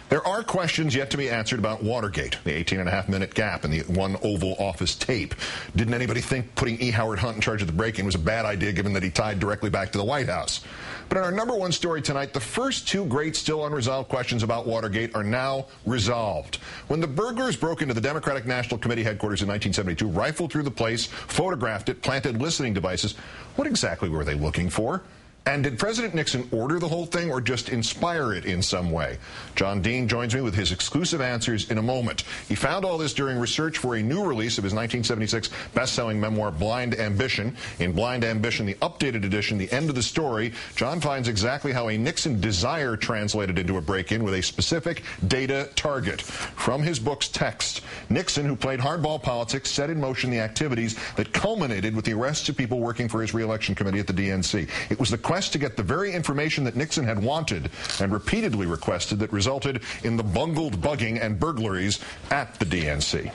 There are questions yet to be answered about Watergate, the 18.5-minute gap in the one Oval Office tape. Didn't anybody think putting E. Howard Hunt in charge of the break-in was a bad idea, given that he tied directly back to the White House? But in our number one story tonight, the first two great still unresolved questions about Watergate are now resolved. When the burglars broke into the Democratic National Committee headquarters in 1972, rifled through the place, photographed it, planted listening devices, what exactly were they looking for? And did President Nixon order the whole thing or just inspire it in some way? John Dean joins me with his exclusive answers in a moment. He found all this during research for a new release of his 1976 best-selling memoir, Blind Ambition. In Blind Ambition, the updated edition, the end of the story, John finds exactly how a Nixon desire translated into a break-in with a specific data target. From his book's text, Nixon, who played hardball politics, set in motion the activities that culminated with the arrests of people working for his re-election committee at the DNC. It was the quest to get the very information that Nixon had wanted and repeatedly requested that resulted in the bungled bugging and burglaries at the DNC.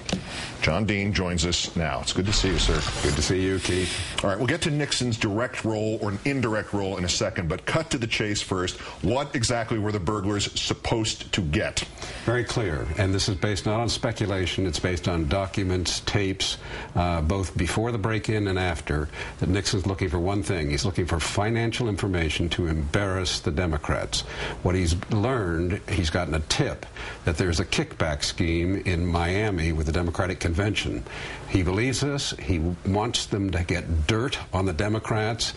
John Dean joins us now. It's good to see you, sir. Good to see you, Keith. All right, we'll get to Nixon's direct role or an indirect role in a second, but cut to the chase first. What exactly were the burglars supposed to get? Very clear, and this is based not on speculation, it's based on documents, tapes, both before the break-in and after, that Nixon's looking for one thing. He's looking for financial information to embarrass the Democrats. What he's learned, he's gotten a tip that there's a kickback scheme in Miami with the Democratic Convention. He believes this. He wants them to get dirt on the Democrats.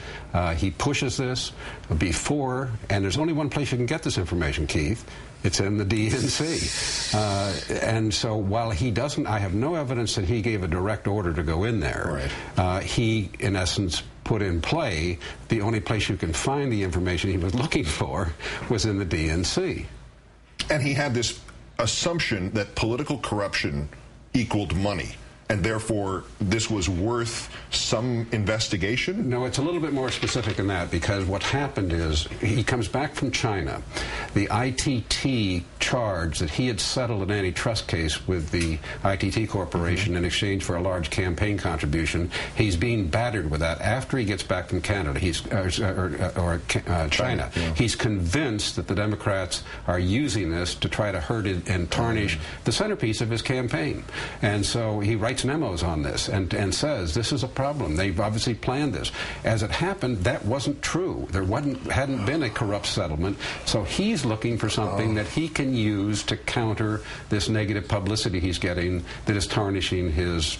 He pushes this before, and there's only one place you can get this information, Keith. It's in the DNC. And so while he doesn't, I have no evidence that he gave a direct order to go in there. Right. He, in essence, put in play the only place you can find the information he was looking for was in the DNC. And he had this assumption that political corruption equaled money, and therefore this was worth some investigation? No, it's a little bit more specific than that, because what happened is he comes back from China. The ITT charge that he had settled an antitrust case with the ITT Corporation in exchange for a large campaign contribution. He's being battered with that after he gets back from Canada. China. Yeah. He's convinced that the Democrats are using this to try to hurt it and tarnish the centerpiece of his campaign. And so he writes memos on this and says this is a problem. They've obviously planned this. As it happened, that wasn't true. There hadn't been a corrupt settlement. So he's looking for something that he can use to counter this negative publicity he's getting that is tarnishing his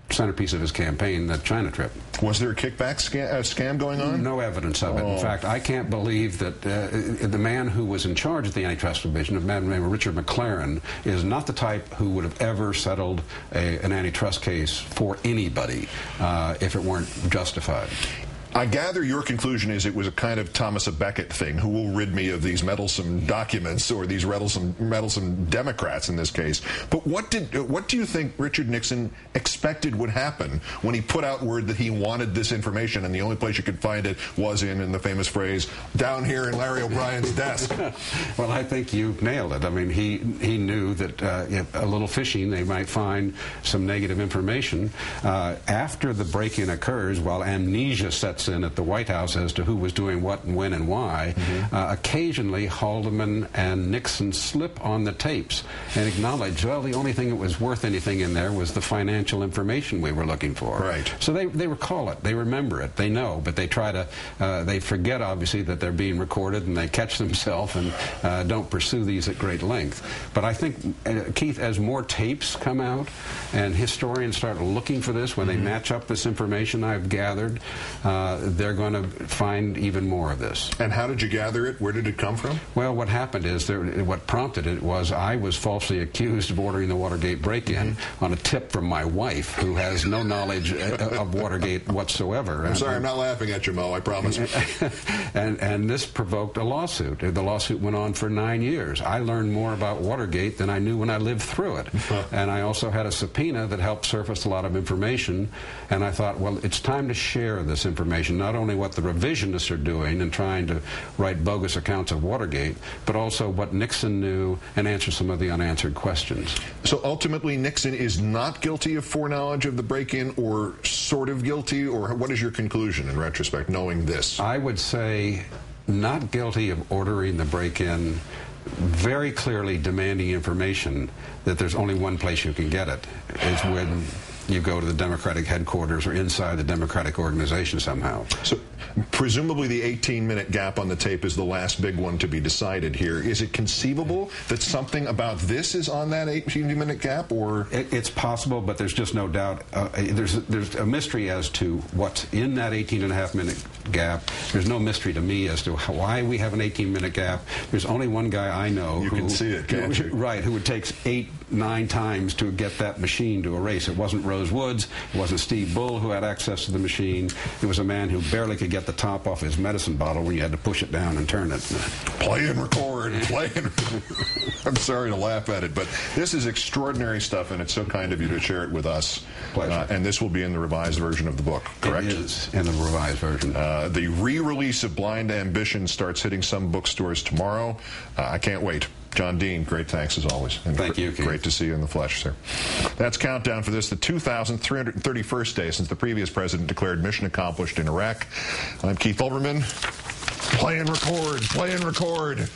centerpiece of his campaign, the China trip. Was there a kickback scam going on? No evidence of it. In fact, I can't believe that the man who was in charge of the antitrust division, a man named Richard McLaren, is not the type who would have ever settled an antitrust case for anybody if it weren't justified. I gather your conclusion is it was a kind of Thomas a Becket thing. Who will rid me of these meddlesome documents, or these meddlesome Democrats in this case? But what do you think Richard Nixon expected would happen when he put out word that he wanted this information, and the only place you could find it was in the famous phrase, down here in Larry O'Brien's desk? Well, I think you nailed it. I mean, he knew that if a little fishing, they might find some negative information. After the break-in occurs, while amnesia sets in at the White House as to who was doing what and when and why, occasionally Haldeman and Nixon slip on the tapes and acknowledge, well, the only thing that was worth anything in there was the financial information we were looking for. Right. So they recall it, they remember it, they know, but they try to, they forget obviously that they're being recorded, and they catch themselves and don't pursue these at great length. But I think, Keith, as more tapes come out and historians start looking for this, when they match up this information I've gathered, they're going to find even more of this. And how did you gather it? Where did it come from? Well, what happened is, what prompted it was I was falsely accused of ordering the Watergate break-in on a tip from my wife, who has no knowledge of Watergate whatsoever. I'm sorry, I'm not laughing at you, Mo, I promise. And this provoked a lawsuit. The lawsuit went on for 9 years. I learned more about Watergate than I knew when I lived through it. And I also had a subpoena that helped surface a lot of information. And I thought, well, it's time to share this information, not only what the revisionists are doing and trying to write bogus accounts of Watergate, but also what Nixon knew and answer some of the unanswered questions. So ultimately, Nixon is not guilty of foreknowledge of the break-in, or sort of guilty, or what is your conclusion in retrospect, knowing this? I would say not guilty of ordering the break-in, very clearly demanding information that there's only one place you can get it, is when you go to the Democratic headquarters or inside the Democratic organization somehow. So presumably the 18-minute gap on the tape is the last big one to be decided here. Is it conceivable that something about this is on that 18-minute gap, or? It's possible, but there's just no doubt. There's a mystery as to what's in that 18-and-a-half-minute gap. There's no mystery to me as to why we have an 18-minute gap. There's only one guy I know who can see it, can't you? Right, who would take 8, 9 times to get that machine to erase. It wasn't Rose Woods. It wasn't Steve Bull who had access to the machine. It was a man who barely could get the top off his medicine bottle when you had to push it down and turn it. Play and record, play and I'm sorry to laugh at it, but this is extraordinary stuff, and it's so kind of you to share it with us. Pleasure. And this will be in the revised version of the book, correct? It is in the revised version. The re-release of Blind Ambition starts hitting some bookstores tomorrow. I can't wait. John Dean, great thanks as always. And thank you, Keith. Great to see you in the flesh, sir. That's countdown for this, the 2,331st day since the previous president declared mission accomplished in Iraq. I'm Keith Olbermann. Play and record, play and record.